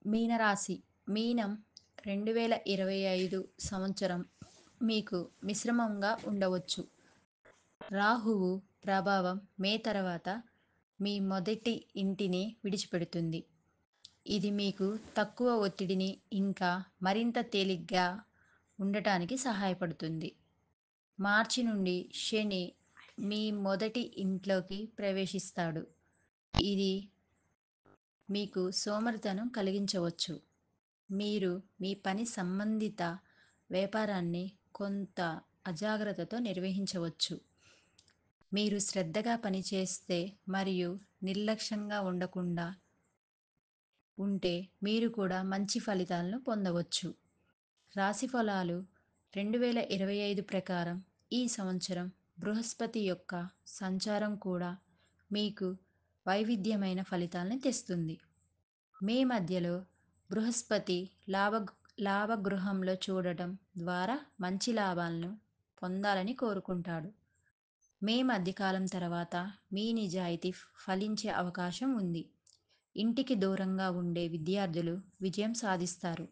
మీనరాశి మీనం 2025 సంవత్సరం మీకు మిశ్రమంగా ఉండవచ్చు. రాహువు ప్రభావం మే తర్వాత మీ మొదటి ఇంటిని విడిచిపెడుతుంది. ఇది మీకు తక్కువ ఒత్తిడిని ఇంకా మరింత తేలిగ్గా ఉండటానికి సహాయపడుతుంది. మార్చి నుండి శని మీ మొదటి ఇంట్లోకి ప్రవేశిస్తాడు. ఇది మీకు సోమరితనం కలిగించవచ్చు. మీరు మీ పని సంబంధిత వ్యాపారాన్ని కొంత అజాగ్రత్తతో నిర్వహించవచ్చు. మీరు శ్రద్ధగా పనిచేస్తే మరియు నిర్లక్ష్యంగా ఉండకుండా ఉంటే మీరు కూడా మంచి ఫలితాలను పొందవచ్చు. రాశి ఫలాలు 2025 ప్రకారం ఈ సంవత్సరం బృహస్పతి యొక్క సంచారం కూడా మీకు వైవిధ్యమైన ఫలితాలను తెస్తుంది. మే మధ్యలో బృహస్పతి లాభ లాభగృహంలో చూడటం ద్వారా మంచి లాభాలను పొందాలని కోరుకుంటాడు. మే మధ్యకాలం తర్వాత మీ నిజాయితీ ఫలించే అవకాశం ఉంది. ఇంటికి దూరంగా ఉండే విద్యార్థులు విజయం సాధిస్తారు.